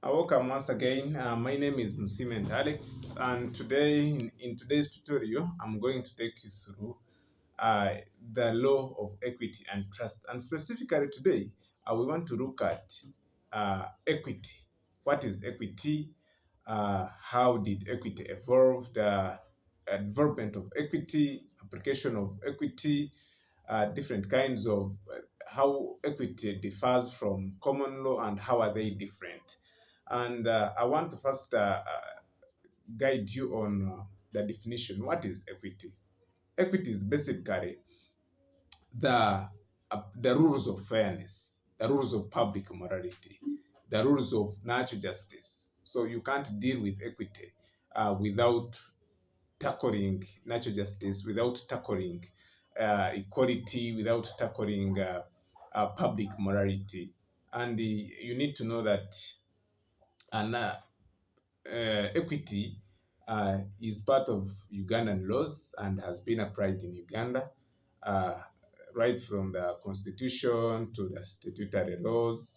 Welcome once again. My name is Msiment Alex, and today in today's tutorial, I'm going to take you through uh, the law of equity and trust. And specifically today, we want to look at equity. What is equity? How did equity evolve? The development of equity, application of equity, different kinds of how equity differs from common law and how are they different. And I want to first guide you on the definition. What is equity? Equity is basically the the rules of fairness, the rules of public morality, the rules of natural justice. So you can't deal with equity without tackling natural justice, without tackling equality, without tackling public morality. And you need to know that an equity is part of Ugandan laws and has been applied in Uganda, uh, right from the constitution to the statutory laws.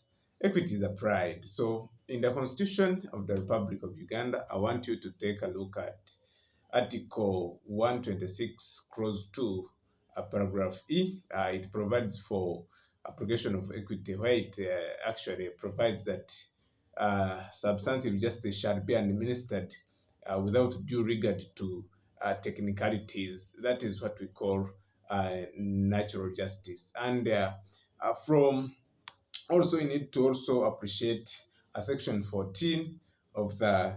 Equity is applied. So, in the Constitution of the Republic of Uganda, I want you to take a look at Article 126, Clause 2, Paragraph E. It provides for application of equity, where it actually provides that substantive justice shall be administered without due regard to technicalities. That is what we call natural justice. And from also, you need to also appreciate Section 14 of the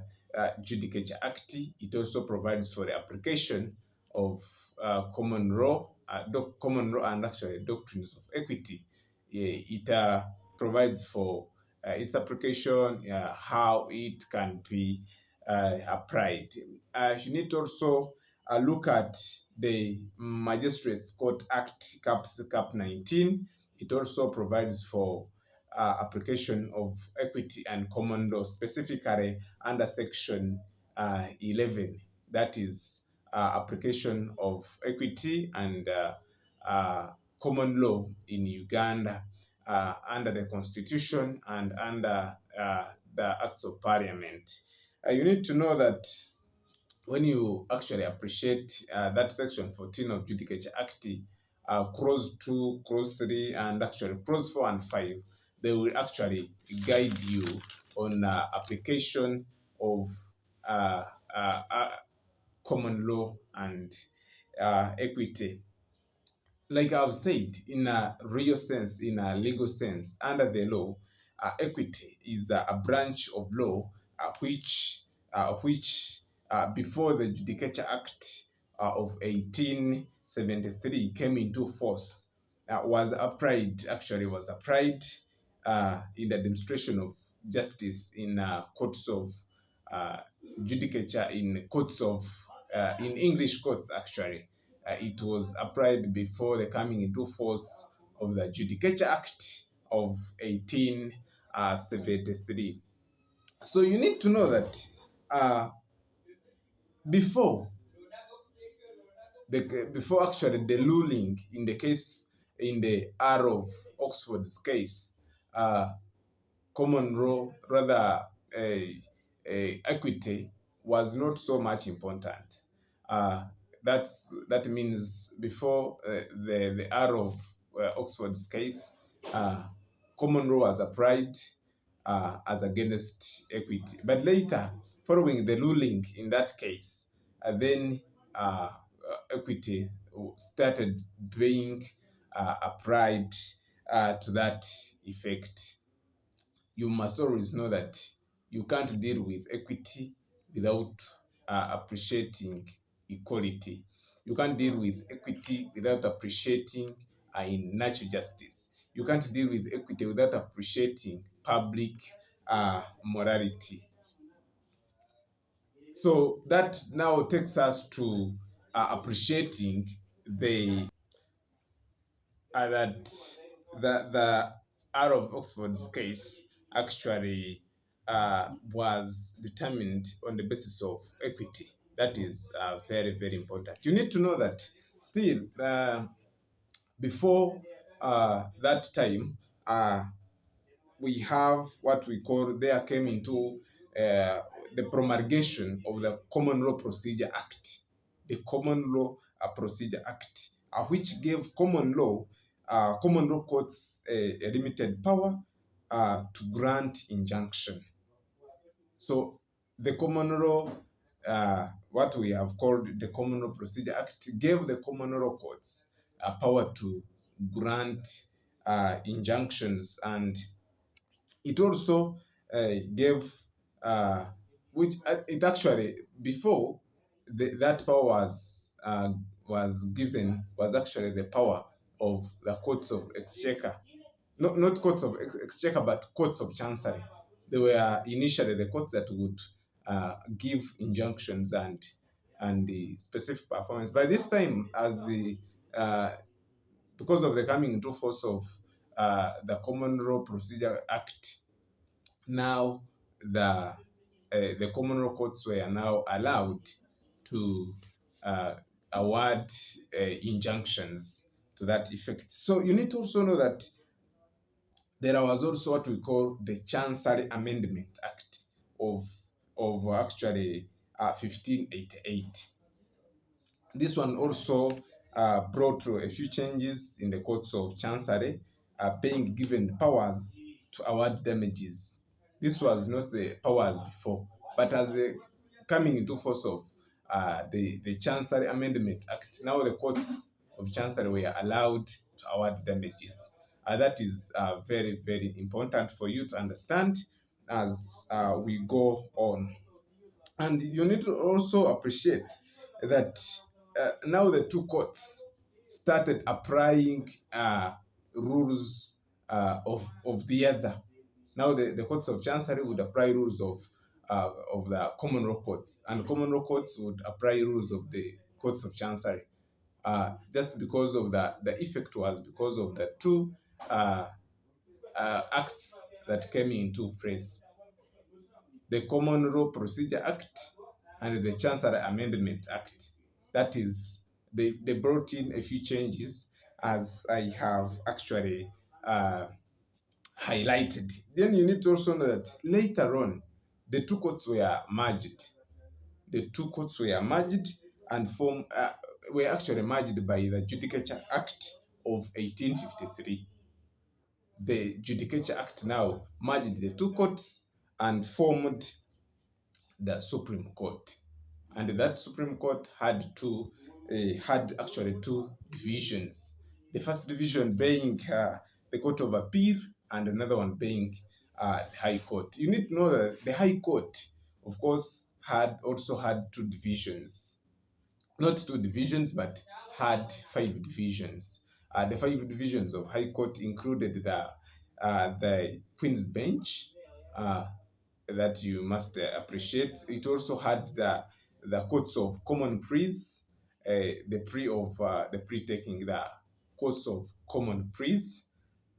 Judicature Act. It also provides for the application of common law and actually doctrines of equity. It provides for its application, how it can be applied. You need to also look at the Magistrates Court Act, Cap 19. It also provides for application of equity and common law, specifically under Section 11, that is application of equity and common law in Uganda under the Constitution and under the Acts of Parliament. You need to know that when you actually appreciate that Section 14 of Judicature Act, Clause 2, Clause 3, and actually Clause 4 and 5, they will actually guide you on application of uh, uh, uh, common law and equity. Like I've said, in a real sense, in a legal sense, under the law, equity is a branch of law which before the Judicature Act of 1873 came into force, was applied in the demonstration of justice in courts of uh, judicature, in English courts actually. It was applied before the coming into force of the Judicature Act of 1873. So you need to know that uh, before before actually the ruling in the case in the R of Oxford's case, uh, common law, rather equity, was not so much important. Uh, that means before the R of Oxford's case, uh, common law was applied as against equity. But later, following the ruling in that case, then equity started being applied to that effect. You must always know that you can't deal with equity without appreciating equality. You can't deal with equity without appreciating in natural justice. You can't deal with equity without appreciating public morality. So that now takes us to appreciating the that the R of Oxford's case actually was determined on the basis of equity. That is very, very important. You need to know that still before that time, uh, we have what we call, there came into the promulgation of the Common Law Procedure Act, the Common Law Procedure Act, which gave common law courts a limited power to grant injunction. So the common law, what we have called the Common Law Procedure Act, gave the common law courts a power to grant injunctions, and it also gave, uh, which it actually, before that power was given, was actually the power of the courts of exchequer, not courts of exchequer, but courts of chancery. They were initially the courts that would give injunctions and the specific performance. By this time, as the because of the coming into force of the Common Law Procedure Act, now the common law courts were now allowed to uh, award injunctions to that effect. So you need to also know that there was also what we call the Chancery Amendment Act of actually 1588. This one also brought a few changes in the courts of chancery, being given powers to award damages. This was not the powers before, but as the coming into force of the Chancery Amendment Act, now the courts of chancery were allowed to award damages. That is very, very important for you to understand as we go on. And you need to also appreciate that now the two courts started applying rules of the other. Now the courts of chancery would apply rules of the common law courts, and common law courts would apply rules of the courts of chancery. Just because of the effect was because of the two uh, acts that came into place, the Common Law Procedure Act and the Chancery Amendment Act. That is, they brought in a few changes, as I have actually highlighted. Then you need to also know that later on, the two courts were merged. The two courts were merged and were actually merged by the Judicature Act of 1853. The Judicature Act now merged the two courts and formed the Supreme Court. And that Supreme Court had actually two divisions. The first division being the Court of Appeal, and another one being the High Court. You need to know that the High Court, of course, had also had two divisions, not two divisions, but had five divisions. The five divisions of High Court included the Queen's Bench, uh, that you must appreciate. It also had the courts of common pleas, the pre taking, the courts of common pleas,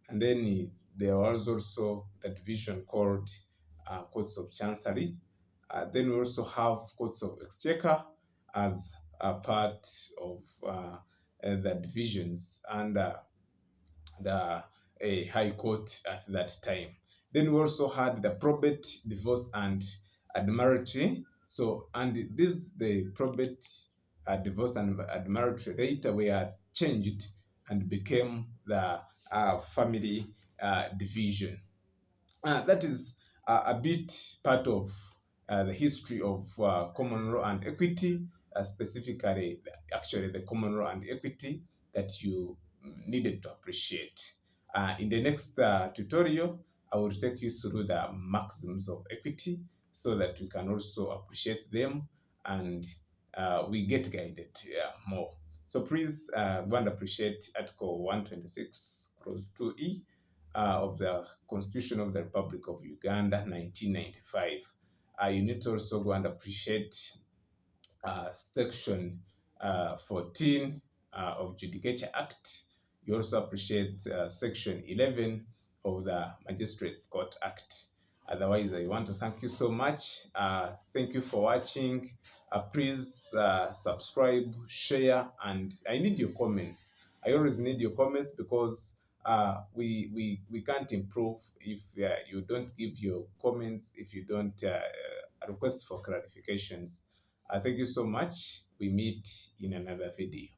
and then there was also the division called courts of chancery. Then we also have courts of exchequer as a part of the divisions under the High Court at that time. Then we also had the probate, divorce, and admiralty. So, and the probate, divorce, and admiralty later were changed and became the family division. That is a bit part of the history of common law and equity, specifically, actually, the common law and equity that you needed to appreciate. In the next tutorial, I will take you through the maxims of equity so that we can also appreciate them and we get guided more. So please go and appreciate Article 126, Clause 2E of the Constitution of the Republic of Uganda, 1995. You need to also go and appreciate Section 14 of Judicature Act. You also appreciate Section 11 of the Magistrates Court Act. Otherwise, I want to thank you so much. Thank you for watching. Please subscribe, share, and I need your comments. I always need your comments because we can't improve if you don't give your comments, if you don't request for clarifications. Thank you so much. We meet in another video.